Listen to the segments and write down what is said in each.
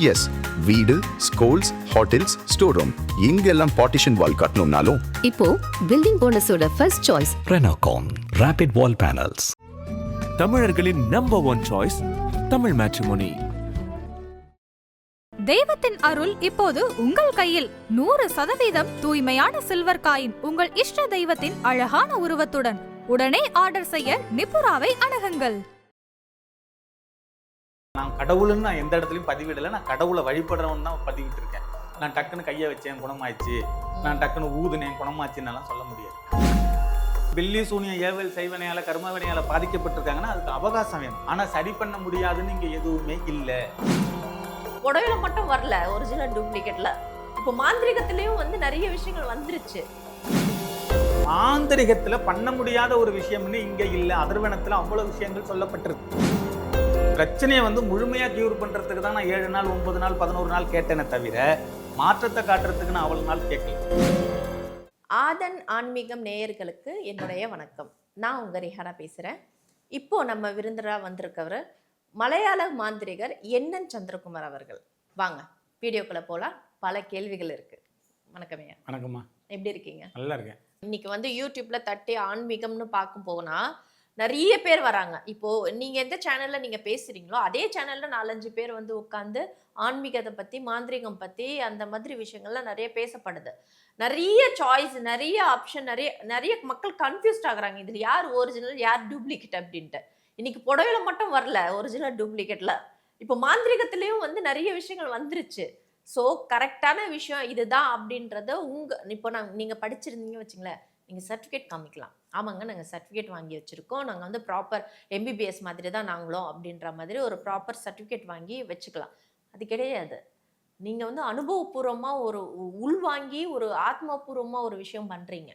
S, வீடு, schools, hotels, store room இங்கெல்லாம் partition wall கட்டணும்னாலும் இப்போ பில்டிங் ஓனர்ஸோட first choice Renocon Rapid Wall Panels. தமிழர்களின் number one choice Tamil matrimony. தெய்வத்தின் அருள் இப்போது உங்கள் கையில் 100% தூய்மையான சில்வர் காயின் உங்கள் இஷ்ட தெய்வத்தின் அழகான உருவத்துடன் உடனே ஆர்டர் செய்ய நிபுராவை அணுகுங்கள். நான் கடவுள்னு நான் எந்த இடத்துலையும் பதிவிடலை. நான் கடவுளை வழிபடுறவன் தான் பதிவிட்டு இருக்கேன். நான் டக்குன்னு கையை வச்சேன் குணமாயிடுச்சு, நான் டக்குன்னு ஊதுனேன் குணமாச்சுன்னெல்லாம் சொல்ல முடியாது. பில்லி சூனிய ஏவல் செய்வனையால கர்மவினையால பாதிக்கப்பட்டிருக்காங்கன்னா அதுக்கு அவகாசம் வேணும். ஆனால் சரி பண்ண முடியாதுன்னு இங்கே எதுவுமே இல்லை. புடவையில மட்டும் வரல, ஒரிஜினல் டூப்ளிகேட்ல இப்போ மாந்திரிகத்திலயும் நிறைய விஷயங்கள் வந்துருச்சு. மாந்திரிகத்துல பண்ண முடியாத ஒரு விஷயம்னு இங்க இல்ல. அதர்வனத்துல அவ்வளவு விஷயங்கள் சொல்லப்பட்டிருக்கு. பிரச்சனையை முழுமையா கியூர் பண்றதுக்கு தான் நான் 7 நாள் 9 நாள் 11 நாள் கேட்டேனே தவிர மாற்றத்தை காட்டுறதுக்கு நான் அவ்வளவு நாள் கேட்கல. ஆதன் ஆன்மீகம் நேயர்களுக்கு என்னுடைய வணக்கம். நான் உங்க ரிஹானா பேசுறேன். இப்போ நம்ம விருந்தரா வந்திருக்கவர் மலையாள மாந்திரிகர் என்என் சந்திரகுமார் அவர்கள். வாங்க வீடியோக்குள்ள போலாம். பல கேள்விகள் இருக்கு. வணக்கம் ஐயா. வணக்கம்மா. எப்படி இருக்கீங்க? நல்லா இருக்கேன். இன்னைக்கு யூடியூப்ல தட்டி ஆன்மீகம்னு பார்க்கும் போனா நிறைய பேர் வராங்க. இப்போ நீங்க எந்த சேனல்ல நீங்க பேசுறீங்களோ அதே சேனல்ல 4-5 பேர் உட்கார்ந்து ஆன்மீகத்தை பத்தி மாந்திரிகம் பத்தி அந்த மாதிரி விஷயங்கள்லாம் நிறைய பேசப்படுது. நிறைய சாய்ஸ், நிறைய ஆப்ஷன், நிறைய மக்கள் கன்ஃபியூஸ்ட் ஆகுறாங்க. இதுல யார் ஒரிஜினல் யார் டூப்ளிகேட் அப்படின்ட்டு. இன்னைக்கு புடவையில மட்டும் வரல ஒரிஜினல் டூப்ளிகேட்ல, இப்போ மாந்திரிகத்திலயும் நிறைய விஷயங்கள் வந்துருச்சு. ஸோ கரெக்டான விஷயம் இதுதான் அப்படின்றத இப்போ நீங்க படிச்சிருந்தீங்க வச்சுங்களேன், நீங்கள் சர்டிஃபிகேட் காமிக்கலாம். ஆமாங்க, நாங்கள் சர்டிஃபிகேட் வாங்கி வச்சுருக்கோம், நாங்கள் ப்ராப்பர் எம்பிபிஎஸ் மாதிரி தான் நாங்களும் அப்படின்ற மாதிரி ஒரு ப்ராப்பர் சர்டிஃபிகேட் வாங்கி வச்சுக்கலாம். அது கிடையாது. நீங்கள் அனுபவபூர்வமாக ஒரு உள்வாங்கி ஒரு ஆத்மபூர்வமாக ஒரு விஷயம் பண்ணுறீங்க.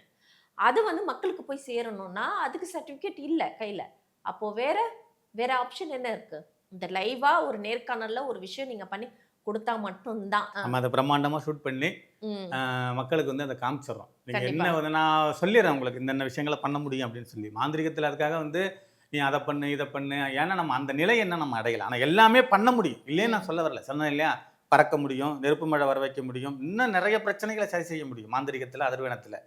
அது மக்களுக்கு போய் சேரணும்னா அதுக்கு சர்டிஃபிகேட் இல்லை கையில். அப்போது வேற ஆப்ஷன் என்ன இருக்குது? இந்த லைவாக ஒரு நேர்காணலில் ஒரு விஷயம் நீங்கள் பண்ணி கொடுத்தா மட்டும்தான் நம்ம அதை பிரம்மாண்டமாக ஷூட் பண்ணி மக்களுக்கு அதை காமிச்சிடறோம். நீங்கள் என்ன நான் சொல்லிடுறேன் உங்களுக்கு இந்த விஷயங்களை பண்ண முடியும் அப்படின்னு சொல்லி. மாந்திரிகத்தில் அதுக்காக நீ அதை பண்ணு இதை பண்ணு, ஏன்னா நம்ம அந்த நிலை என்ன நம்ம அடையலாம். ஆனால் எல்லாமே பண்ண முடியும் இல்லைன்னு நான் சொல்ல வரல. சொன்னேன் இல்லையா, பறக்க முடியும், நெருப்பு மழை வர வைக்க முடியும், இன்னும் நிறைய பிரச்சனைகளை சரி செய்ய முடியும் மாந்திரிகத்தில் அதர்வேனத்தில்.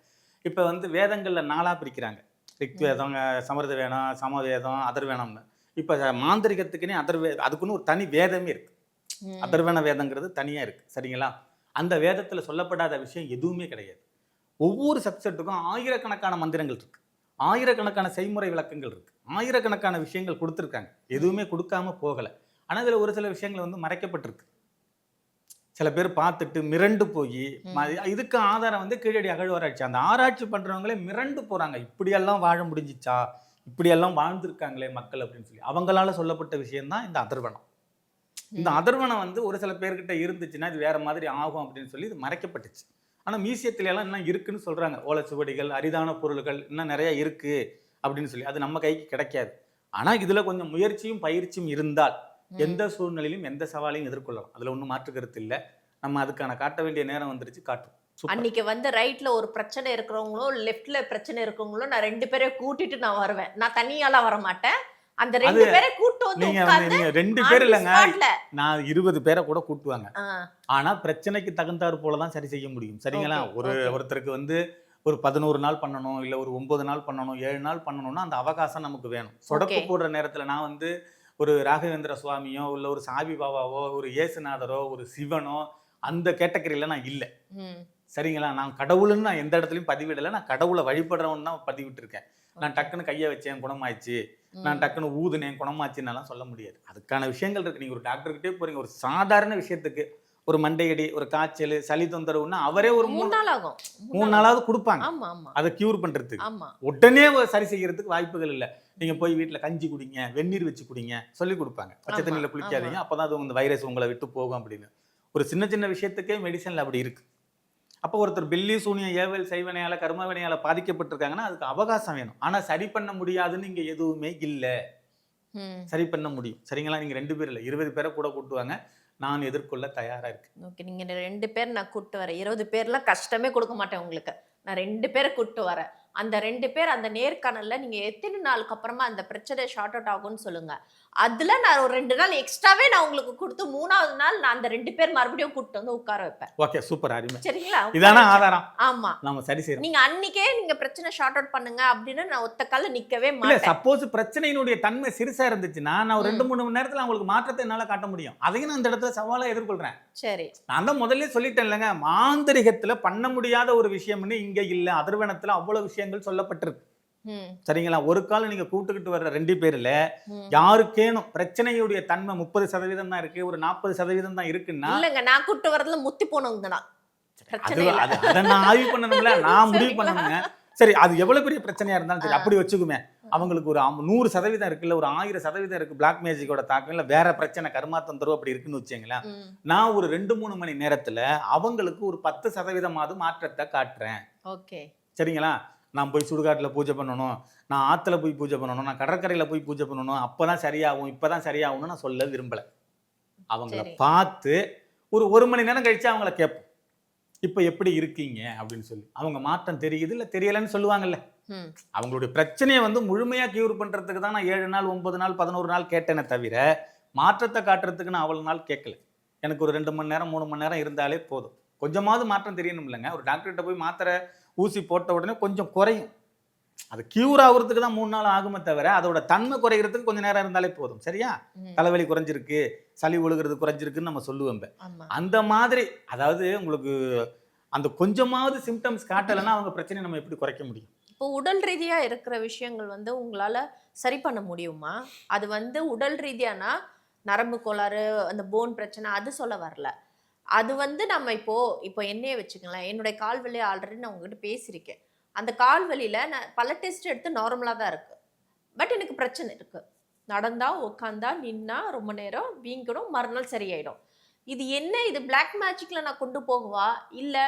இப்போ வேதங்களில் 4ஆக பிரிக்கிறாங்க. ரிக்வேதம், சமர்த வேதம், சமவேதம், அதர்வேனம்னு. இப்போ மாந்திரிகத்துக்குன்னே அதுக்குன்னு ஒரு தனி வேதமே இருக்குது. அதர்வன வேதங்கிறது தனியாக இருக்குது. சரிங்களா? அந்த வேதத்தில் சொல்லப்படாத விஷயம் எதுவுமே கிடையாது. ஒவ்வொரு சப்ஜெக்ட்டுக்கும் ஆயிரக்கணக்கான மந்திரங்கள் இருக்குது, ஆயிரக்கணக்கான செய்முறை விளக்கங்கள் இருக்குது, ஆயிரக்கணக்கான விஷயங்கள் கொடுத்துருக்காங்க. எதுவுமே கொடுக்காம போகலை. ஆனால் இதில் ஒரு சில விஷயங்கள் மறைக்கப்பட்டிருக்கு. சில பேர் பார்த்துட்டு மிரண்டு போய் இதுக்கு ஆதாரம் கீழடி அகழ்வாராய்ச்சி. அந்த ஆராய்ச்சி பண்ணுறவங்களே மிரண்டு போகிறாங்க. இப்படியெல்லாம் வாழ முடிஞ்சிச்சா, இப்படியெல்லாம் வாழ்ந்திருக்காங்களே மக்கள் அப்படின்னு சொல்லி. அவங்களால சொல்லப்பட்ட விஷயம்தான் இந்த அதர்வனம். இந்த அதர்வனம் ஒரு சில பேர்கிட்ட இருந்துச்சுன்னா இது வேற மாதிரி ஆகும் அப்படின்னு சொல்லி இது மறைக்கப்பட்டுச்சு. ஆனால் மியூசியத்துல எல்லாம் இன்னும் இருக்குன்னு சொல்றாங்க. ஓலைச்சுவடிகள், அரிதான பொருள்கள் இன்னும் நிறைய இருக்கு அப்படின்னு சொல்லி. அது நம்ம கைக்கு கிடைக்காது. ஆனால் இதுல கொஞ்சம் முயற்சியும் பயிற்சியும் இருந்தால் எந்த சூழ்நிலையிலும் எந்த சவாலையும் எதிர்கொள்ளலாம். அதுல ஒன்றும் மாற்று கருத்து இல்லை. நம்ம அதுக்கான காட்ட வேண்டிய நேரம் வந்துருச்சு, காட்டும். அன்னைக்கு ரைட்ல ஒரு பிரச்சனை இருக்கிறவங்களோ லெஃப்ட்ல பிரச்சனை இருக்கிறவங்களோ நான் 2 பேரை கூட்டிட்டு நான் வருவேன். நான் தனியாலாம் வர மாட்டேன். அந்த 2 பேரை கூட்டு நீங்க 2 பேர் இல்லைங்க, நான் 20 பேரை கூட கூட்டுவாங்க. ஆனா பிரச்சனைக்கு தகுந்தாறு போலதான் சரி செய்ய முடியும். சரிங்களா? ஒருத்தருக்கு ஒரு 11 நாள் பண்ணணும், இல்ல ஒரு 9 நாள் பண்ணணும், 7 நாள் பண்ணணும்னா அந்த அவகாசம் நமக்கு வேணும். சொடக்கு போடுற நேரத்துல நான் ஒரு ராகவேந்திர சுவாமியோ இல்ல ஒரு சாபி பாபாவோ ஒரு இயேசுநாதரோ ஒரு சிவனோ அந்த கேட்டகரியில நான் இல்லை. சரிங்களா? நான் கடவுள்னு நான் எந்த இடத்துலையும் பதிவிடலை. நான் கடவுளை வழிபடுறவன் தான் பதிவிட்டு இருக்கேன். நான் டக்குன்னு கையை வச்சேன் குணமாயிடுச்சு, நான் டக்குன்னு ஊதுனேன் குணமாச்சுன்னெல்லாம் சொல்ல முடியாது. அதுக்கான விஷயங்கள் இருக்கு. நீங்க ஒரு டாக்டர்கிட்டே போறீங்க, ஒரு சாதாரண விஷயத்துக்கு ஒரு மண்டையடி, ஒரு காய்ச்சல், சளி தொந்தரவுன்னா அவரே ஒரு 3 நாள் ஆகும், 3 நாளாவது கொடுப்பாங்க அதை கியூர் பண்றதுக்கு. உடனே சரி செய்யறதுக்கு வாய்ப்புகள் இல்லை. நீங்க போய் வீட்டுல கஞ்சி குடிங்க, வெந்நீர் வச்சு குடிங்க சொல்லி கொடுப்பாங்க. பச்சை தண்ணியில குளிக்காதீங்க, அப்பதான் அது இந்த வைரஸ் உங்களை விட்டு போகும் அப்படின்னு. ஒரு சின்ன சின்ன விஷயத்துக்கே மெடிசன்ல அப்படி இருக்கு. அப்போ ஒருத்தர் பில்லி சூனிய ஏவல் செய்வனையால கர்மவினையால பாதிக்கப்பட்டிருக்காங்கன்னா அதுக்கு அவகாசம் வேணும். ஆனா சரி பண்ண முடியாதுன்னு இங்க எதுவுமே இல்லை. சரி பண்ண முடியும். சரிங்களா? நீங்க 2 பேர் இல்லை, 20 பேரை கூட கூட்டுவாங்க. நான் எதிர்கொள்ள தயாரா இருக்கு. ஓகே, நீங்க 2 பேர் நான் கூட்டு வரேன். 20 பேர்லாம் கஷ்டமே கொடுக்க மாட்டேன் உங்களுக்கு. நான் 2 பேரை கூட்டு வரேன். அந்த 2 பேர் அந்த நேர்காணல்ல நீங்க எத்தனை நாளுக்கு அப்புறமா அந்த பிரச்சனை ஷார்ட் அவுட் ஆகும்னு சொல்லுங்க. அதுல நான் ஒரு 2 நாள் எக்ஸ்ட்ராவே நான் உங்களுக்கு கொடுத்து 3வது நாள் நான் அந்த 2 பேர் மறுபடியும் கூட்டிட்டு வந்து உட்கார வைப்பேன். ஓகே, சூப்பர், அருமை. சரிங்களா? இதான ஆதாரம். ஆமா, நாம சரி செய்யறோம். நீங்க அன்னைக்கே நீங்க பிரச்சனை ஷார்ட் அவுட் பண்ணுங்க அப்படின்னு நான் ஒத்த கால நிக்கவே இல்ல, மாட்டேன். சப்போஸ் பிரச்சனையினுடைய தன்மை சிறுசா இருந்துச்சுன்னா நான் ஒரு 2-3 மணி நேரத்துல உங்களுக்கு மாற்றத்தை என்னால காட்ட முடியும். அதையும் நான் இந்த இடத்துல சவாலா எதிர்கொள்றேன். சரி, நான் தான் முதல்ல சொல்லிட்டேன் இல்லைங்க, மாந்திரிகத்துல பண்ண முடியாத ஒரு விஷயம்னு இங்க இல்ல. அதிர்வனத்துல அவ்வளவு விஷயங்கள் சொல்லப்பட்டிருக்கு. சரிங்களா? ஒரு காலம் நீங்க கூட்டுக்கிட்டு வர்ற 2 பேர்ல யாருக்கேனும் பிரச்சனையுடைய தன்மை 30% தான் இருக்கு, ஒரு 40% தான் இருக்குன்னா இல்லங்க, நான் கூட்டு வரதுல முத்தி போனவங்க தான் பிரச்சனை இல்ல. அதை நான் ஆய்வு பண்ணணும்ல, நான் முடிவு பண்ணணுங்க. சரி, அது எவ்வளவு பெரிய பிரச்சனையா இருந்தாலும் சரி, அப்படி வச்சுக்குமே. அவங்களுக்கு ஒரு 100% இருக்குல்ல, ஒரு 1000% இருக்கு பிளாக் மேஜிக்கோட தாக்கம், இல்ல வேற பிரச்சனை கர்மா தொந்தரவு அப்படி இருக்குன்னு வச்சுங்களேன். நான் ஒரு 2-3 மணி நேரத்துல அவங்களுக்கு ஒரு 10% மாற்றத்தை காட்டுறேன். ஓகே, சரிங்களா? நான் போய் சுடுகாட்டில் பூஜை பண்ணணும், நான் ஆற்றுல போய் பூஜை பண்ணணும், நான் கடற்கரையில் போய் பூஜை பண்ணணும், அப்போ தான் சரியாகும், இப்போ தான் சரியாகும்னு நான் சொல்ல விரும்பலை. அவங்கள பார்த்து ஒரு மணி நேரம் கழிச்சு அவங்கள கேட்போம், இப்போ எப்படி இருக்கீங்க அப்படின்னு சொல்லி. அவங்க மாற்றம் தெரியுது இல்லை தெரியலைன்னு சொல்லுவாங்கல்ல. அவங்களுடைய பிரச்சனையை முழுமையாக கியூர் பண்ணுறதுக்கு தான் நான் 7 நாள் 9 நாள் 11 நாள் கேட்டேனே தவிர மாற்றத்தை காட்டுறதுக்கு நான் அவ்வளோ நாள் கேட்கல. எனக்கு ஒரு 2 மணி நேரம் 3 மணி நேரம் இருந்தாலே போதும். கொஞ்சமாவது மாற்றம் தெரியணும் இல்லைங்க. ஒரு டாக்டர்கிட்ட போய் மாத்திரை ஊசி போட்ட உடனே கொஞ்சம் குறையும், அது கியூர் ஆகுறதுக்கு தான் 3 நாள் ஆகுமே தவிர அதோட தன்மை குறைகிறதுக்கு கொஞ்சம் நேரம் இருந்தாலே போதும். சரியா? தலைவலி குறைஞ்சிருக்கு, சளி ஒழுகிறது குறைஞ்சிருக்குன்னு நம்ம சொல்லுவோம். அந்த மாதிரி, அதாவது உங்களுக்கு அந்த கொஞ்சமாவது சிம்டம்ஸ் காட்டலைன்னா அவங்க பிரச்சனையை நம்ம எப்படி குறைக்க முடியும்? இப்போ உடல் ரீதியா இருக்கிற விஷயங்கள் உங்களால சரி பண்ண முடியுமா? அது உடல் ரீதியானா நரம்பு கோளாறு, அந்த போன் பிரச்சனை, அது சொல்ல வரல. அது நம்ம இப்போ என்னையே வச்சுக்கலாம். என்னுடைய கால் வலி ஆல்ரெடி நான் உங்ககிட்ட பேசியிருக்கேன். அந்த கால் வலியில நான் பல டெஸ்ட் எடுத்து நார்மலா தான் இருக்கு. பட் எனக்கு பிரச்சனை இருக்கு. நடந்தா, உட்காந்தா, நின்னா ரொம்ப நேரம் வீங்கிடும், மறுநாள் சரியாயிடும். இது என்ன? இது பிளாக் மேஜிக்ல நான் கொண்டு போகவா, இல்ல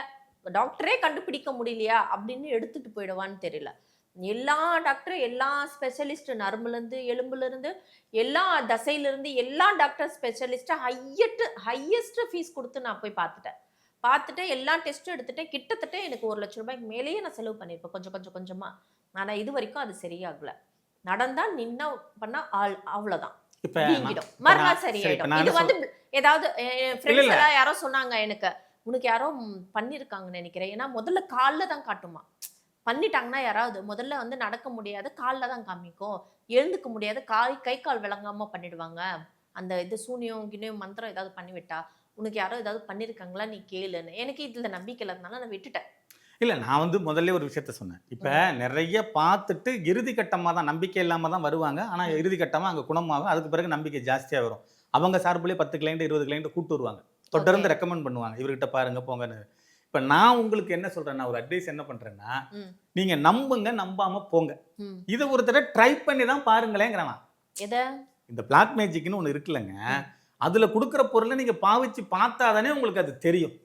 டாக்டரே கண்டுபிடிக்க முடியலையா அப்படின்னு எடுத்துட்டு போயிடுவான்னு தெரியல. எல்லா டாக்டரும், எல்லா ஸ்பெஷலிஸ்ட், நரம்புல இருந்து எலும்புல இருந்து எல்லா தசையில இருந்து எல்லா டாக்டர் ஸ்பெஷலிஸ்ட் ஹையஸ்ட் ஃபீஸ் கொடுத்து நான் போய் பார்த்துட்டு எல்லா டெஸ்ட்டும் எடுத்துட்டேன். கிட்டத்தட்ட எனக்கு 1 லட்சம் ரூபாய்க்கு மேலேயே நான் செலவு பண்ணியிருப்பேன் கொஞ்சமா. ஆனா இது வரைக்கும் அது சரியாகல. நடந்தா நின்னா பண்ணா அவ்வளவுதான், வீங்கிடும், மறுநாள் சரியாயிடும். இது ஏதாவது ஃப்ரெண்ட்ஸ் எல்லாம் யாரோ சொன்னாங்க எனக்கு, உனக்கு யாரோ பண்ணிருக்காங்கன்னு நினைக்கிறேன். ஏன்னா முதல்ல கால்ல தான் காட்டுமா, பண்ணிட்டாங்கன்னா யாராவது முதல்ல நடக்க முடியாது, காலில் தான் காமிக்கும், எழுந்துக்க முடியாது, கை கால் விளங்காம பண்ணிடுவாங்க. அந்த இது சூனியம் கிணியம் மந்திரம் ஏதாவது பண்ணிவிட்டா, உனக்கு யாரோ ஏதாவது பண்ணியிருக்காங்களா நீ கேளுன்னு. எனக்கு இதில் நம்பிக்கை இல்லாதனால நான் விட்டுட்டேன். இல்லை, நான் முதல்ல ஒரு விஷயத்த சொன்னேன். இப்போ நிறைய பார்த்துட்டு இறுதி கட்டமாக தான், நம்பிக்கை இல்லாமல் தான் வருவாங்க. ஆனால் இறுதி கட்டமாக அங்கே குணமாகும். அதுக்கு பிறகு நம்பிக்கை ஜாஸ்தியாக வரும். அவங்க சார்பிலே 10 கிளைண்ட் 20 கிளைண்ட் கூட்டு வருவாங்க, தொடர்ந்து ரெக்கமெண்ட் பண்ணுவாங்க, இவர்கிட்ட பாருங்க போங்கன்னு. இப்ப நான் உங்களுக்கு என்ன சொல்றேன்னா, ஒரு அட்வைஸ் என்ன பண்றேன்னா, நீங்க நம்புங்க, நம்பாம போங்க. இதை ஒரு தடவை ட்ரை பண்ணி தான் பாருங்களேங்கிறான். இந்த பிளாக் மேஜிக்னு ஒண்ணு இருக்குல்லங்க, அதுல கொடுக்குற பொருளை நீங்க பாவிச்சு பார்த்தாதானே உங்களுக்கு அது தெரியும்.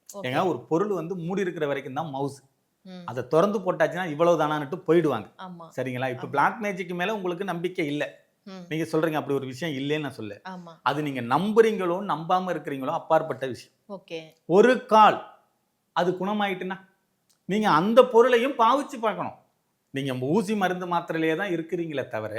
ஏங்க, ஒரு பொருள் மூடி இருக்கிற வரைக்கும் தான் மவுஸ், அதை திறந்து போட்டாச்சுன்னா இவ்வளவு தானான்ட்டு போயிடுவாங்க. சரிங்களா? இப்ப பிளாக் மேஜிக் மேல உங்களுக்கு நம்பிக்கை இல்லை, நீங்க சொல்றீங்க அப்படி ஒரு விஷயம் இல்லைன்னு நான் சொல்ல. அது நீங்க நம்புறீங்களோ நம்பாம இருக்கிறீங்களோ அப்பாற்பட்ட விஷயம். ஒரு கால் அது குணமாயிட்டுன்னா நீங்க அந்த பொருளையும் பாவிச்சு பார்க்கணும். நீங்க ஊசி மருந்து மாத்திரையிலே தான் இருக்கிறீங்களே தவிர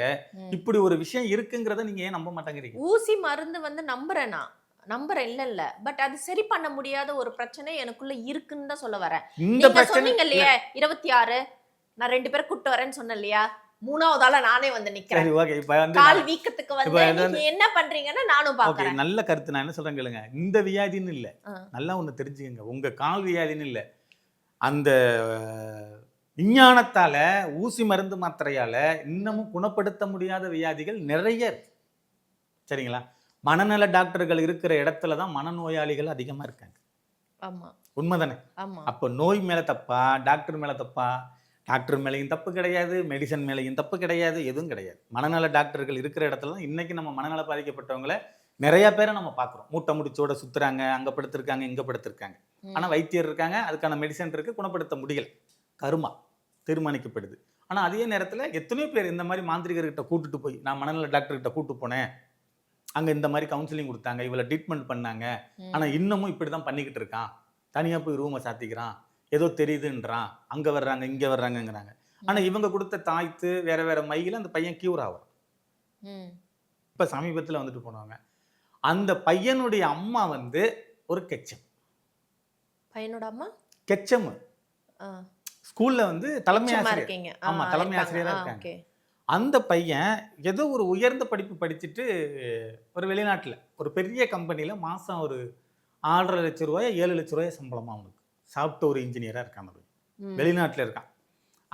இப்படி ஒரு விஷயம் இருக்குங்கிறத நீங்க ஏன் நம்ப மாட்டேங்கிறீங்க? ஊசி மருந்து நம்புறேன் இல்ல, பட் அது சரி பண்ண முடியாத ஒரு பிரச்சனை எனக்குள்ள இருக்குன்னு தான் சொல்ல வரேன். நீங்க சொன்னீங்க இல்லையா 26 நான் 2 பேரை கூட்டு வரேன்னு சொன்னேன் இல்லையா, 3வது ஆளா நானே நிக்கிறேன். கால் வீக்கத்துக்கு என்ன பண்றீங்கன்னா நானும் பாக்குறேன். நல்ல கருத்து. நான் என்ன சொல்றேன் கேளுங்க, இந்த வியாதின்னு இல்ல, நல்லா ஒண்ணு தெரிஞ்சுக்கங்க, உங்க கால் வியாதின்னு இல்ல, அந்த விஞ்ஞானத்தால ஊசி மருந்து மாத்திரையால இன்னமும் குணப்படுத்த முடியாத வியாதிகள் நிறைய இருக்கு. சரிங்களா? மனநல டாக்டர்கள் இருக்கிற இடத்துல தான் மனநோயாளிகள் அதிகமா இருக்காங்க. உண்மைதானே? அப்ப நோய் மேல தப்பா, டாக்டர் மேல தப்பா? டாக்டர் மேலேயும் தப்பு கிடையாது, மெடிசன் மேலேயும் தப்பு கிடையாது, எதுவும் கிடையாது. மனநல டாக்டர்கள் இருக்கிற இடத்துல தான் இன்னைக்கு நம்ம மனநல பாதிக்கப்பட்டவங்களை நிறைய பேரை நம்ம பார்க்குறோம். மூட்டை முடிச்சோட சுத்துறாங்க, அங்கே படுத்திருக்காங்க, இங்கே படுத்திருக்காங்க. ஆனால் வைத்தியர் இருக்காங்க, அதுக்கான மெடிசன் இருக்கு, குணப்படுத்த முடியல, கருமா தீர்மானிக்கப்படுது. ஆனால் அதே நேரத்தில் எத்தனையோ பேர் இந்த மாதிரி மாந்திரிகர்கிட்ட கூட்டுட்டு போய், நான் மனநல டாக்டர்கிட்ட கூட்டு போனேன், அங்கே இந்த மாதிரி கவுன்சிலிங் கொடுத்தாங்க, இவ்வளோ ட்ரீட்மெண்ட் பண்ணாங்க, ஆனால் இன்னமும் இப்படி தான் பண்ணிக்கிட்டு இருக்கான், தனியாக போய் ரூமை சாத்திக்கிறான், ஏதோ தெரியுதுன்றான், அங்கே வர்றாங்க இங்கே வர்றாங்கங்கிறாங்க. ஆனால் இவங்க கொடுத்த தாய்த்து வேற வேற மையில் அந்த பையன் கியூர் ஆகும். இப்போ சமீபத்தில் வந்துட்டு போனவங்க. அந்த பையனுடைய அம்மா வந்து ஒரு கெச்சம். பையனோட அம்மா கெச்சம் ஸ்கூல்ல வந்து தலைமை ஆசிரியர். இருக்கீங்க. ஆமா, தலைமை ஆசிரியரா இருக்காங்க. அந்த பையன் ஏதோ ஒரு உயர்ந்த படிப்பு படிச்சுட்டு ஒரு வெளிநாட்டில் ஒரு பெரிய கம்பெனியில் மாதம் ஒரு 6.5 லட்ச ரூபாய் 7 லட்ச ரூபாய் சம்பளமாக அவனுக்கு சாஃப்ட்வேர் இன்ஜினியராக இருக்கான். வெளிநாட்டில் இருக்கான்.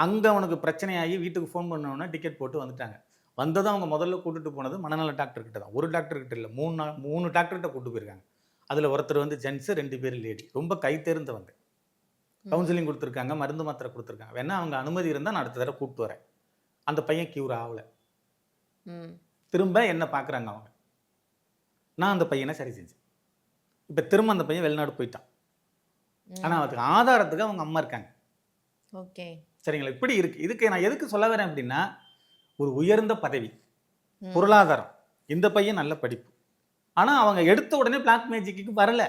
அங்கே அவனுக்கு பிரச்சனையாகி வீட்டுக்கு ஃபோன் பண்ணோன்னா டிக்கெட் போட்டு வந்துட்டாங்க. வந்ததும் அவங்க முதல்ல கூட்டிட்டு போனது மனநல டாக்டர்கிட்ட தான். ஒரு டாக்டர்கிட்ட இல்லை, 3 டாக்டர்கிட்ட கூப்பிட்டு போயிருக்காங்க. அதில் ஒருத்தர் வந்து ஜென்ஸு, 2 பேர் லேடி. ரொம்ப கை தேர்ந்தவங்க. கவுன்சிலிங் கொடுத்துருக்காங்க, மருந்து மாத்திரை கொடுத்துருக்காங்க. வேணா அவங்க அனுமதி இருந்தால் நான் அடுத்த தடவை கூப்பிட்டு வரேன். அந்த பையன் கியூர் ஆகலை. திரும்ப என்ன பார்க்குறாங்க அவங்க. நான் அந்த பையனை சரி செஞ்சேன். இப்போ திரும்ப அந்த பையன் வெளிநாடு போயிட்டான். ஆனால் அதுக்கு ஆதாரத்துக்கு அவங்க அம்மா இருக்காங்க. ஓகே, சரிங்களா? இப்படி இருக்கு. இதுக்கு நான் எதுக்கு சொல்ல வரேன் அப்படின்னா, ஒரு உயர்ந்த பதவி, பொருளாதாரம், இந்த பையன் நல்ல படிப்பு. ஆனால் அவங்க எடுத்த உடனே பிளாக் மேஜிக்கு வரல.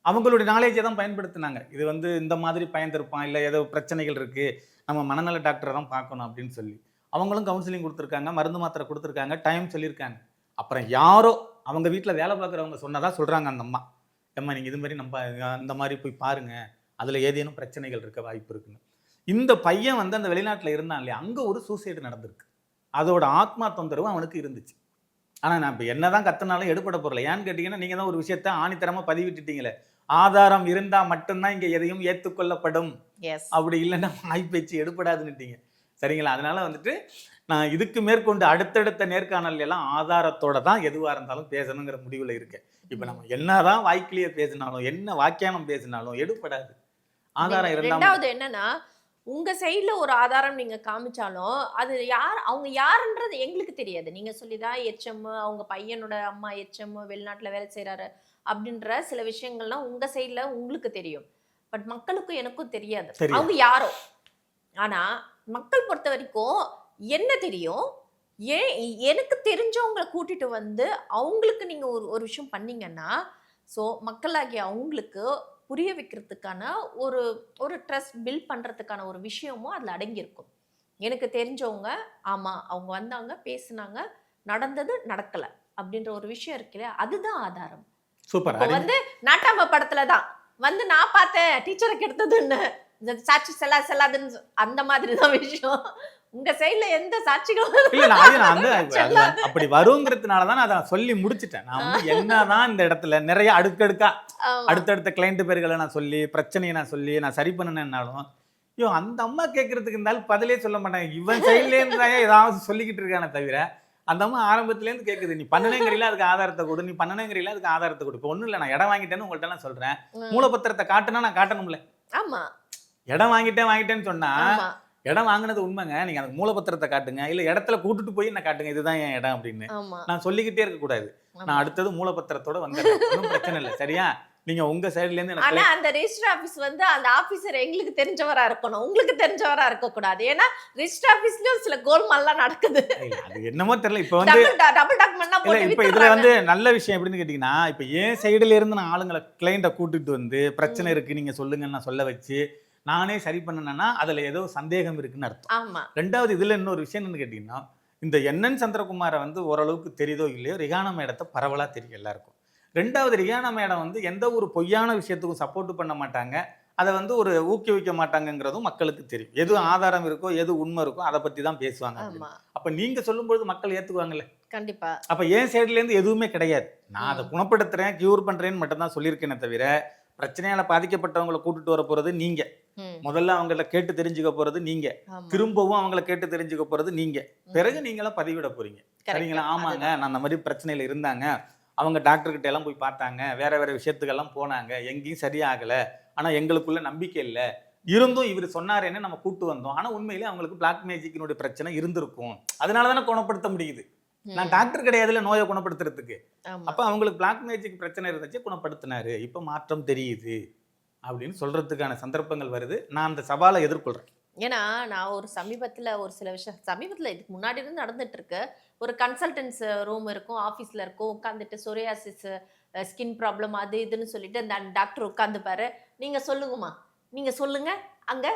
அவங்களுடைய நாலேஜை தான் பயன்படுத்தினாங்க. இது வந்து இந்த மாதிரி பயந்திருப்பான், இல்லை ஏதோ பிரச்சனைகள் இருக்கு, நம்ம மனநல டாக்டரை தான் பார்க்கணும் அப்படின்னு சொல்லி அவங்களும் கவுன்சிலிங் கொடுத்துருக்காங்க, மருந்து மாத்திரை கொடுத்துருக்காங்க, டைம் சொல்லியிருக்காங்க. அப்புறம் யாரோ அவங்க வீட்டில் வேலை பார்க்குறவங்க சொன்னதா சொல்கிறாங்க அந்த அம்மா. அம்மா நீங்கள் இது மாதிரி நம்ம இந்த மாதிரி போய் பாருங்க, அதில் ஏதேனும் பிரச்சனைகள் இருக்க வாய்ப்பு இருக்குன்னு. இந்த பையன் வந்து அந்த வெளிநாட்டில் இருந்தான் இல்லையா, அங்கே ஒரு சூசைடு நடந்திருக்கு. அதோட ஆத்மா தொந்தரவு அவனுக்கு இருந்துச்சு. ஆனால் நான் இப்போ என்ன தான் கற்றுனாலும் எடுபட போகிறல. ஏன்னு கேட்டிங்கன்னா, நீங்கள் தான் ஒரு விஷயத்த ஆணித்தரமாக பதிவிட்டுட்டீங்களே, ஆதாரம் இருந்தால் மட்டும்தான் இங்கே எதையும் ஏற்றுக்கொள்ளப்படும், அப்படி இல்லைன்னா வாய்ப்பேச்சு எடுபடாதுன்னுட்டீங்க. சரிங்களா? அதனால வந்துட்டு நான் இதுக்கு மேற்கொண்டு அடுத்தடுத்த நேர்காணல் எல்லாம் ஆதாரத்தோட தான் எதுவாக இருந்தாலும் பேசணுங்கிற முடிவில் இருக்கேன். இப்போ நம்ம என்னதான் வாய்க்கிலேயே பேசினாலும், என்ன வாக்கியானம் பேசினாலும் எடுபடாது. ஆதாரம் இருந்தால். ரெண்டாவது என்னன்னா, உங்க சைட்ல ஒரு ஆதாரம் நீங்க காமிச்சாலும் அது யார், அவங்க யாருன்றது எங்களுக்கு தெரியாது. நீங்க சொல்லிதான் எச்எம், அவங்க பையனோட அம்மா எச்எம், வெளிநாட்டுல வேலை செய்யறாரு அப்படின்ற சில விஷயங்கள்லாம் உங்க சைட்ல உங்களுக்கு தெரியும். பட் மக்களுக்கும் எனக்கும் தெரியாது அவங்க யாரோ. ஆனா மக்கள் பொறுத்த வரைக்கும் என்ன தெரியும், ஏன் எனக்கு தெரிஞ்சவங்களை கூட்டிட்டு வந்து அவங்களுக்கு நீங்க ஒரு விஷயம் பண்ணீங்கன்னா, ஸோ மக்களாகிய அவங்களுக்கு புரிய வைக்கிறதுக்கான ஒரு ட்ரஸ்ட் பில்ட் பண்றதுக்கான ஒரு விஷயமும் அதுல அடங்கியிருக்கும். எனக்கு தெரிஞ்சவங்க, ஆமா அவங்க வந்தாங்க, பேசினாங்க, நடந்தது நடக்கல அப்படின்ற ஒரு விஷயம் இருக்குல்ல, அதுதான் ஆதாரம். சூப்பர். வந்து நாட்டாம படத்துலதான் வந்து நான் பார்த்தேன் டீச்சரை கெடுத்ததுன்னு, சாட்சி செல்லாதுன்னு, அந்த மாதிரிதான் விஷயம். உங்க சைடுல எந்த சாட்சிகளும் அப்படி வருங்கிறதுனாலதான் அதை சொல்லி முடிச்சுட்டேன். நான் வந்து என்னதான் இந்த இடத்துல நிறைய அடுக்கடுக்கா அடுத்தடுத்த கிளைண்ட் பேர்களை நான் சொல்லி, பிரச்சனையை நான் சொல்லி நான் சரி பண்ணேன்னாலும், ஐயோ அந்த அம்மா கேட்கறதுக்கு இருந்தாலும் பதிலே சொல்ல மாட்டாங்க. இவன் சைட்ல இருந்தா ஏதாவது சொல்லிக்கிட்டு இருக்கானே தவிர, அந்த அம்மா ஆரம்பத்துல இருந்து கேக்குது, நீ பண்ணனேங்கிறீங்களா அதுக்கு ஆதாரத்தை கொடு, நீ பண்ணனேங்கிறீங்களா அதுக்கு ஆதாரத்தை கொடு. இப்போ ஒண்ணும் இல்லை, நான் இடம் வாங்கிட்டேன்னு உங்கள்கிட்ட நான் சொல்றேன், மூலப்பத்திரத்தை காட்டுனா நான் காட்டணும்ல. ஆமா, இடம் வாங்கிட்டேன்னு சொன்னா இடம் வாங்கினது உண்மைங்க, நீங்க அந்த மூலப்பத்திரத்தை காட்டுங்க, இல்ல இடத்துல கூட்டிட்டு போய் என்ன காட்டுங்க, இதுதான் என் இடம் அப்படின்னு நான் சொல்லிக்கிட்டே இருக்க கூடாது. நான் அடுத்தது மூலப்பத்திரத்தோட வந்துடுறேன், ஒன்றும் பிரச்சனை இல்லை. சரியா? நீங்க உங்க சைடுல இருந்து ஆனா அந்த ரெஜிஸ்டர் ஆபீஸ் வந்து அந்த ஆபீசர் எங்களுக்கு தெரிஞ்சவரா இருக்கணும், உங்களுக்கு தெரிஞ்சவரா இருக்க கூடாது. ஏன்னா ரெஜிஸ்டர் ஆபீஸ்லயும் சில கோல்மால்லாம் நடக்குது. அது என்னமோ தெரியல. இப்போ வந்து டபுள் டாக்குமெண்ட்லாம் போட்டு இப்போ இதுல வந்து நல்ல விஷயம் எப்படின்னு கேட்டீங்கன்னா, இப்போ ஏன் சைடுல இருந்து நான் ஆளுங்களை கிளைண்ட்டை கூட்டிட்டு வந்து பிரச்சனை இருக்கு நீங்க சொல்லுங்கன்னு நான் சொல்ல வச்சு நானே சரி பண்ணேன்னா அதுல ஏதோ சந்தேகம் இருக்குன்னு அர்த்தம். ஆமா. ரெண்டாவது இதுல இன்னொரு விஷயம் என்னன்னு கேட்டீங்கன்னா, இந்த என்என் சந்திரகுமாரை வந்து ஓரளவுக்கு தெரியுதோ இல்லையோ, ரிஹானா மேடத்தை பரவலா தெரியும் எல்லாருக்கும். ரெண்டாவது, ரிஹானா மேடம் வந்து எந்த ஒரு பொய்யான விஷயத்துக்கும் சப்போர்ட் பண்ண மாட்டாங்க, அதை வந்து ஒரு ஊக்குவிக்க மாட்டாங்கிறதும் மக்களுக்கு தெரியும். எது ஆதாரம் இருக்கோ, எது உண்மை இருக்கோ அதை பத்தி தான் பேசுவாங்க. அப்ப நீங்க சொல்லும்போது மக்கள் ஏத்துக்குவாங்கல்ல. கண்டிப்பா. அப்ப என் சைடுல இருந்து எதுவுமே கிடையாது. நான் அதை குணப்படுத்துறேன், கியூர் பண்றேன்னு மட்டும் தான் சொல்லியிருக்கேனே தவிர, பிரச்சனையால பாதிக்கப்பட்டவங்களை கூட்டிட்டு வர போறது நீங்க, முதல்ல அவங்கள கேட்டு தெரிஞ்சுக்க போறது நீங்க, திரும்பவும் அவங்கள கேட்டு தெரிஞ்சுக்க போறது நீங்க, பிறகு நீங்களாம் பதிவிட போறீங்க. சரிங்களா? ஆமாங்க நான் அந்த மாதிரி பிரச்சனையில இருந்தாங்க, அவங்க டாக்டர்கிட்ட எல்லாம் போய் பார்த்தாங்க, வேற வேற விஷயத்துக்கெல்லாம் போனாங்க, எங்கேயும் சரியாகல, ஆனா எங்களுக்குள்ள நம்பிக்கை இல்லை, இருந்தும் இவர் சொன்னாரேன்னு நம்ம கூட்டு வந்தோம், ஆனா உண்மையிலே அவங்களுக்கு பிளாக் மேஜிக்கினுடைய பிரச்சனை இருந்திருக்கும், அதனாலதானே குணப்படுத்த முடியுது. நான் டாக்டர் கிடையாதுல நோயை குணப்படுத்துறதுக்கு. அப்ப அவங்களுக்கு பிளாக் மேஜிக் பிரச்சனை இருந்துச்சு, குணப்படுத்தினாரு, இப்ப மாற்றம் தெரியுது அப்படின்னு சொல்றதுக்கான சந்தர்ப்பங்கள் வருது. நான் அந்த சவாலை எதிர்கொள்றேன். ஏன்னா நான் ஒரு சமீபத்துல ஒரு சில விஷயம், சமீபத்துல இதுக்கு முன்னாடி இருந்து நடந்துட்டு இருக்கு, ஒரு கன்சல்டன்ஸ் ரூம் இருக்கும், ஆஃபீஸ்ல இருக்கும், உட்காந்துட்டு சொரியாசிஸ், ஸ்கின் ப்ராப்ளம், அது இதுன்னு சொல்லிட்டு அந்த டாக்டர் உட்காந்து பாரு, நீங்க சொல்லுங்கம்மா, நீங்க சொல்லுங்க, அங்க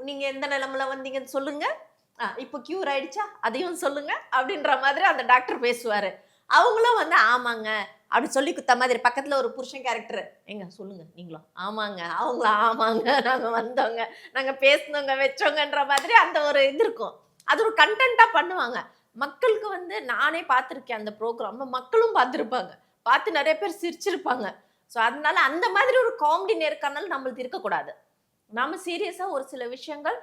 நீங்க எந்த நிலைமையில வந்தீங்கன்னு சொல்லுங்க, இப்போ கியூர் ஆயிடுச்சா அதையும் சொல்லுங்க அப்படின்ற மாதிரி அந்த டாக்டர் பேசுவாரு. அவங்களும் வந்து ஆமாங்க அப்படி சொல்லி குத்த மாதிரி பக்கத்துல ஒரு புருஷன் கேரக்டர், எங்க சொல்லுங்க நீங்களும் ஆமாங்க, அவங்களும் ஆமாங்க, நாங்க வந்தவங்க, நாங்க பேசினவங்க வச்சோங்கன்ற மாதிரி அந்த ஒரு இது இருக்கும். அது ஒரு கண்டென்ட்டா பண்ணுவாங்க. மக்களுக்கு வந்து நானே பார்த்துருக்கேன் அந்த ப்ரோக்ராம், மக்களும் பார்த்துருப்பாங்க, பார்த்து நிறைய பேர் சிரிச்சிருப்பாங்க. ஸோ அதனால அந்த மாதிரி ஒரு காமெடி நேர்காணல் நம்மளுக்கு இருக்கக்கூடாது. நாம சீரியஸா ஒரு சில விஷயங்கள்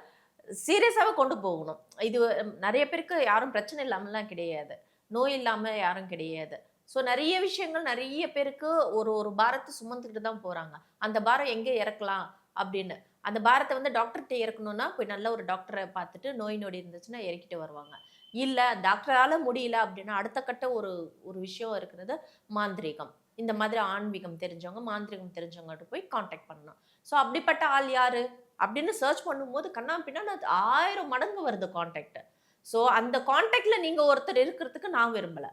சீரியஸாவே கொண்டு போகணும். இது நிறைய பேருக்கு யாரும் பிரச்சனை இல்லாமலாம் கிடையாது, நோய் இல்லாம யாரும் கிடையாது. ஸோ நிறைய விஷயங்கள் நிறைய பேருக்கு ஒரு பாரத்தை சுமந்துக்கிட்டு தான் போறாங்க. அந்த பாரம் எங்கே இறக்கலாம் அப்படின்னு, அந்த பாரத்தை வந்து டாக்டர்கிட்ட இறக்கணும்னா போய் நல்ல ஒரு டாக்டரை பார்த்துட்டு நோய் நொடி இருந்துச்சுன்னா இறக்கிட்டு வருவாங்க. இல்லை டாக்டரால முடியல அப்படின்னா அடுத்த கட்ட ஒரு விஷயம் இருக்கிறது மாந்திரீகம். இந்த மாதிரி ஆன்மீகம் தெரிஞ்சவங்க, மாந்திரிகம் தெரிஞ்சவங்ககிட்ட போய் காண்டாக்ட் பண்ணணும். ஸோ அப்படிப்பட்ட ஆள் யாரு அப்படின்னு சர்ச் பண்ணும்போது கண்ணா பின்னா 1000 மடங்கு வருது காண்டாக்ட். ஸோ அந்த காண்டாக்ட்ல நீங்க ஒருத்தர் இருக்கிறதுக்கு நான் விரும்பல.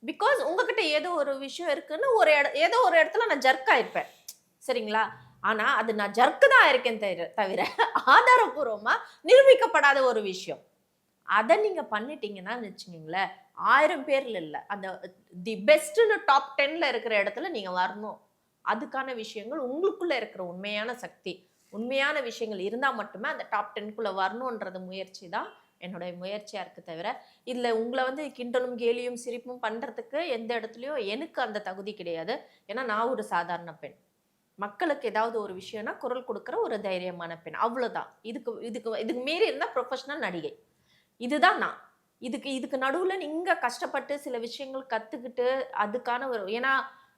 பிகாஸ் உங்ககிட்ட ஏதோ ஒரு விஷயம் இருக்குன்னு ஏதோ ஒரு இடத்துல நான் ஜர்க்கா இருப்பேன், சரிங்களா? ஆனா அது நான் ஜர்க்கு தான் இருக்கேன் தவிர ஆதாரபூர்வமா நிரூபிக்கப்படாத ஒரு விஷயம். அதை நீங்க பண்ணிட்டீங்கன்னா வச்சுக்கீங்களேன், 1000 பேர்ல இல்ல, அந்த தி பெஸ்ட்னு டாப் 10ல இருக்கிற இடத்துல நீங்க வரணும். அதுக்கான விஷயங்கள் உங்களுக்குள்ள இருக்கிற உண்மையான சக்தி, உண்மையான விஷயங்கள் இருந்தா மட்டுமே அந்த டாப் 10க்குள்ள வரணும்ன்றது முயற்சி தான் என்னுடைய முயற்சியா இருக்கு. தவிர இதுல உங்களை வந்து கிண்டலும் கேலியும் சிரிப்பும் பண்றதுக்கு எந்த இடத்துலயும் எனக்கு அந்த தகுதி கிடையாது. ஏன்னா நான் ஒரு சாதாரண பெண், மக்களுக்கு ஏதாவது ஒரு விஷயம்னா குரல் கொடுக்குற ஒரு தைரியமான பெண், அவ்வளவுதான். இதுக்கு மீறி இருந்தா ப்ரொஃபஷனல் நடிகை. இதுதான் நான். இதுக்கு நடுவுல நீங்க கஷ்டப்பட்டு சில விஷயங்கள் கத்துக்கிட்டு அதுக்கான ஏன்னா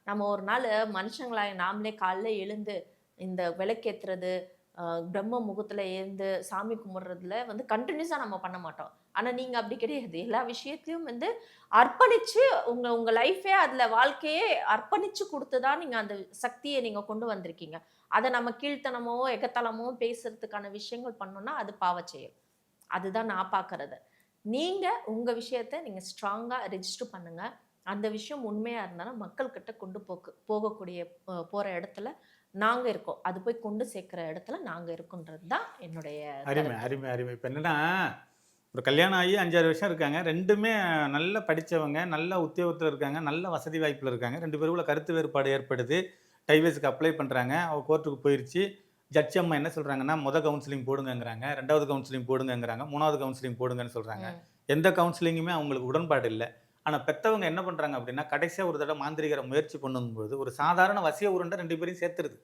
நம்ம ஒரு நாள் மனுஷங்களாய நாமளே காலைல எழுந்து இந்த விளக்கேத்துறது, பிரம்ம முகத்துல எழுந்து சாமி கும்பிடுறதுல வந்து கண்டினியூஸா நம்ம பண்ண மாட்டோம். ஆனா நீங்க அப்படி கிடையாது. எல்லா விஷயத்தையும் வந்து அர்ப்பணிச்சு உங்க லைஃபே அதுல வாழ்க்கையே அர்ப்பணிச்சு கொடுத்துதான் நீங்க அந்த சக்தியை நீங்க கொண்டு வந்திருக்கீங்க. அதை நம்ம கீழ்த்தனமோ எகத்தலமோ பேசுறதுக்கான விஷயங்கள் பண்ணோம்னா அது பாவ செயல். அதுதான் நான் பார்க்கறது. நீங்க உங்க விஷயத்த நீங்க ஸ்ட்ராங்கா ரெஜிஸ்டர் பண்ணுங்க. அந்த விஷயம் உண்மையா இருந்தாலும் மக்கள்கிட்ட கொண்டு போகக்கூடிய போற இடத்துல நாங்க இருக்கோம், அது போய் கொண்டு சேர்க்கிற இடத்துல நாங்க இருக்கோன்றது தான் என்னுடைய அருமை அருமை அருமை. இப்போ என்னன்னா, ஒரு கல்யாணம் ஆகி 5-6 வருஷம் இருக்காங்க, ரெண்டுமே நல்லா படித்தவங்க, நல்ல உத்தியோகத்தில் இருக்காங்க, நல்ல வசதி வாய்ப்பில் இருக்காங்க. 2 பேருக்குள்ள கருத்து வேறுபாடு ஏற்படுது, டைவர்ஸுக்கு அப்ளை பண்ணுறாங்க. அவள் கோர்ட்டுக்கு போயிடுச்சு. ஜட்ஜ் அம்மா என்ன சொல்கிறாங்கன்னா, கவுன்சிலிங் போடுங்கிறாங்க, 2வது கவுன்சிலிங் போடுங்கிறாங்க, 3வது கவுன்சிலிங் போடுங்கன்னு சொல்கிறாங்க. எந்த கவுன்சிலிங்குமே அவங்களுக்கு உடன்பாடு இல்லை. ஆனால் பெற்றவங்க என்ன பண்ணுறாங்க அப்படின்னா, கடைசியாக ஒரு தடவை மாந்திரிகரை முயற்சி பண்ணும்போது ஒரு சாதாரண வசிய உருண்டை 2 பேரையும் சேர்த்துருது.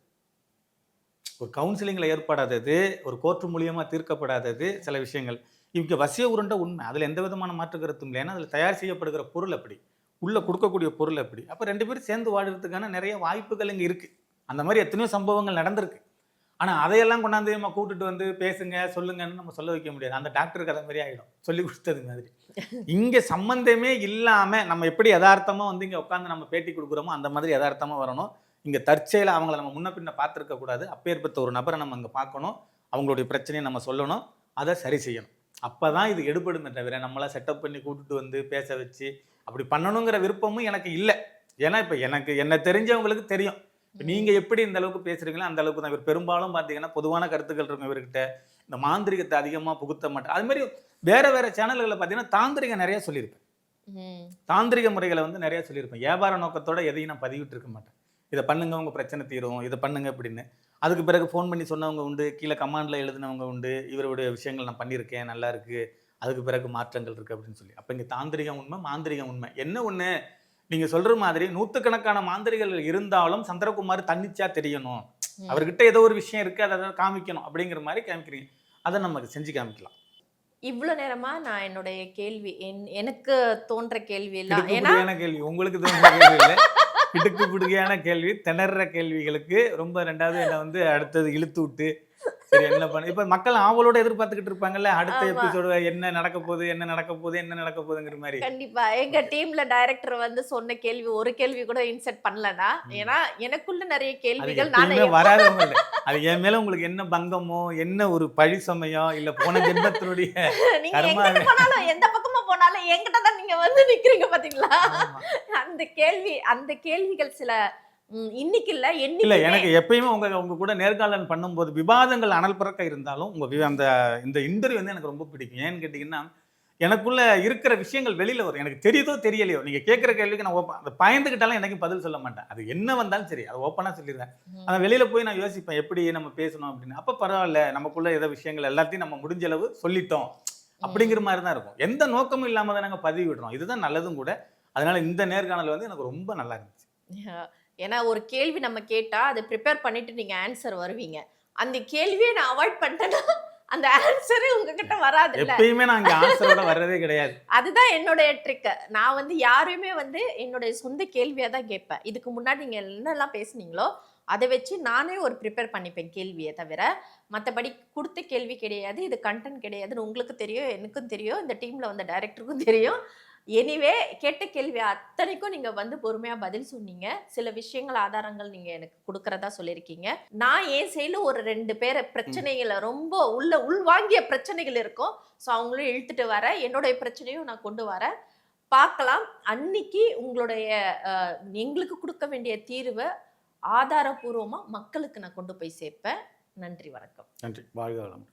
ஒரு கவுன்சிலிங்கில் ஏற்படாதது, ஒரு கோர்ட்டு மூலியமாக தீர்க்கப்படாதது சில விஷயங்கள். இவங்க வசிய உருண்டை உண்மை, அதில் எந்த விதமான மாற்று கருத்தும் இல்லை. ஏன்னா அதில் தயார் செய்யப்படுகிற பொருள் அப்படி, உள்ளே கொடுக்கக்கூடிய பொருள் அப்படி. அப்போ 2 பேரும் சேர்ந்து வாழ்கிறதுக்கான நிறைய வாய்ப்புகள் இங்கே இருக்குது. அந்த மாதிரி எத்தனையோ சம்பவங்கள் நடந்திருக்கு. ஆனால் அதையெல்லாம் கொண்டாந்து நம்ம கூப்பிட்டுட்டு வந்து பேசுங்க சொல்லுங்கன்னு நம்ம சொல்ல வைக்க முடியாது. அந்த டாக்டருக்கு அதை மாதிரி ஆகிடும், சொல்லி கொடுத்தது மாதிரி. இங்கே சம்மந்தமே இல்லாமல் நம்ம எப்படி யதார்த்தமாக வந்து இங்கே உட்காந்து நம்ம பேட்டி கொடுக்குறோமோ அந்த மாதிரி யதார்த்தமாக வரணும். இங்கே தற்செயலாக அவங்கள நம்ம முன்ன பின்ன பார்த்துருக்க கூடாது. அப்பேற்பட்ட ஒரு நபரை நம்ம அங்கே பார்க்கணும், அவங்களுடைய பிரச்சனையை நம்ம சொல்லணும், அதை சரி செய்யணும். அப்போ தான் இது எடுபடுமே தவிர நம்மளாம் செட்டப் பண்ணி கூப்பிட்டு வந்து பேச வச்சு அப்படி பண்ணணுங்கிற விருப்பமும் எனக்கு இல்லை. ஏன்னா இப்போ என்ன தெரிஞ்சவங்களுக்கு தெரியும். நீங்க எப்படி இந்த அளவுக்கு பேசுறீங்களோ அந்த அளவுக்கு தான். இவர் பெரும்பாலும் பார்த்தீங்கன்னா பொதுவான கருத்துக்கள் இருக்கும் இவர்கிட்ட. இந்த மாந்திரிகத்தை அதிகமாக புகுத்த மாட்டேன். அது மாதிரி வேற சேனல்களில் பார்த்தீங்கன்னா தாந்திரிகம் நிறைய சொல்லியிருப்பேன். தாந்திரிக முறைகளை வந்து நிறைய சொல்லியிருப்பேன். வியாபார நோக்கத்தோட எதையும் நான் பதிவிட்டு இருக்க மாட்டேன். இதை பண்ணுங்க உங்க பிரச்சனை தீரும், இதை பண்ணுங்க அப்படின்னு. அதுக்கு பிறகு ஃபோன் பண்ணி சொன்னவங்க உண்டு, கீழே கமாண்டில் எழுதினவங்க உண்டு, இவருடைய விஷயங்கள் நான் பண்ணியிருக்கேன் நல்லா இருக்கு, அதுக்கு பிறகு மாற்றங்கள் இருக்கு அப்படின்னு சொல்லி. அப்போ இங்கே தாந்திரிகம் உண்மை, மாந்திரிகம் உண்மை. என்ன ஒன்று, நீங்க சொல்ற மாதிரி 100கணக்கான மாந்திரிகள் இருந்தாலும் சந்திரகுமார் தன்னிச்சா தெரியணும், அவர்கிட்ட ஏதோ ஒரு விஷயம் இருக்கு, அதை காமிக்கணும் அப்படிங்கிற மாதிரி காமிக்கிறீங்க. அதை நம்ம செஞ்சு காமிக்கலாம். இவ்வளவு நேரமா நான் என்னுடைய கேள்வி எனக்கு தோன்ற கேள்வி எல்லாம் கேள்வி உங்களுக்கு தோன்ற கேள்வி இல்லை, கிடுக்கு பிடுகையான கேள்வி, திணற கேள்விகளுக்கு ரொம்ப 2வது என்ன வந்து அடுத்தது இழுத்து விட்டு சரி என்ன பண்ண. இப்ப மக்கள் ஆவலோட எதிர்பார்த்துக்கிட்டு இருப்பாங்கல்ல, அடுத்த எபிசோடு என்ன நடக்க போகுதுங்கிற மாதிரி. கண்டிப்பா எங்க டீம்ல டைரக்டர் வந்து சொன்ன கேள்வி ஒரு கேள்வி கூட இன்செர்ட் பண்ணலனா, ஏன்னா எனக்குள்ள நிறைய கேள்விகள் நானே வராதவங்க இல்லை. அது என் மேல உங்களுக்கு என்ன பங்கமோ, என்ன ஒரு பழி சமயம், இல்ல போன ஜென்மத்தினுடைய எந்த பக்கமா போனாலும் என்கிட்ட தான் நீங்க வந்து நிக்கிறீங்க பாத்தீங்களா. அந்த கேள்விகள் சில இன்னைக்கு இல்ல இல்ல என்னைக்கு எனக்கு எப்பயுமே உங்க கூட நேர்காணல் பண்ணும்போது விவாதங்கள் அனல் பறக்க இருந்தாலும் அந்த இந்த இன்டர்வியூ வந்து எனக்கு ரொம்ப பிடிக்கும். ஏன்னு கேட்டீங்கன்னா எனக்குள்ள இருக்கிற விஷயங்கள் வெளியில வரும். எனக்கு தெரியுதோ தெரியலையோ நீங்க கேட்குற கேள்விக்கு நான் அந்த பயந்துக்கிட்டாலும் எனக்கு பதில் சொல்ல மாட்டேன். அது என்ன வந்தாலும் சரி அதை ஓப்பனாக சொல்லிடுறேன். அதை வெளியில போய் நான் யோசிப்பேன் எப்படி நம்ம பேசணும் அப்படின்னு. அப்போ பரவாயில்ல நமக்குள்ள ஏதோ விஷயங்கள் எல்லாத்தையும் நம்ம முடிஞ்ச அளவு சொல்லிட்டோம் அப்படிங்கிற மாதிரி தான் இருக்கும். எந்த நோக்கமும் இல்லாமல் தான் நாங்கள் பதிவு விடுறோம். இதுதான் நல்லதும் கூட. அதனால இந்த நேர்காணல் வந்து எனக்கு ரொம்ப நல்லா இருந்துச்சு. ஏன்னா ஒரு கேள்வி நம்ம கேட்டா அதை ப்ரிப்பேர் பண்ணிட்டு நீங்க ஆன்சர் வருவீங்க. அந்த கேள்வியை நான் அவாய்ட் பண்ணிட்டேன்னா அந்த ஆன்சரே உங்ககிட்ட வராது. எப்பயுமே நான் இங்க ஆன்சரோட வர்றதே கிடையாது. அதுதான் என்னுடைய ட்ரிக். நான் வந்து யாரையுமே வந்து என்னுடைய சொந்த கேள்வியா தான் கேட்பேன். இதுக்கு முன்னாடி நீங்க என்னெல்லாம் பேசுனீங்களோ அதை வச்சு நானே ஒரு ப்ரிப்பேர் பண்ணிப்பேன் கேள்வியை தவிர. மற்றபடி கொடுத்த கேள்வி கிடையாது, இது கண்டென்ட் கிடையாதுன்னு உங்களுக்கு தெரியும், எனக்கும் தெரியும், இந்த டீம்ல வந்த டைரக்டருக்கும் தெரியும். எனிவே கேட்ட கேள்வி அத்தனைக்கும் நீங்க வந்து பொறுமையா பதில் சொன்னீங்க. சில விஷயங்கள் ஆதாரங்கள் நீங்க எனக்கு கொடுக்கறதா சொல்லியிருக்கீங்க. நான் என் சைடுல ஒரு 2 பேரை பிரச்சனைகளை ரொம்ப உள்வாங்கிய பிரச்சனைகள் இருக்கும். ஸோ அவங்களும் இழுத்துட்டு வரேன். என்னுடைய பிரச்சனையும் நான் கொண்டு வரேன். பார்க்கலாம். அன்னைக்கு உங்களுடைய எங்களுக்கு கொடுக்க வேண்டிய தீர்வை ஆதாரபூர்வமா மக்களுக்கு நான் கொண்டு போய் சேர்ப்பேன். நன்றி, வணக்கம். நன்றி, வாழ்க வளமுடன்.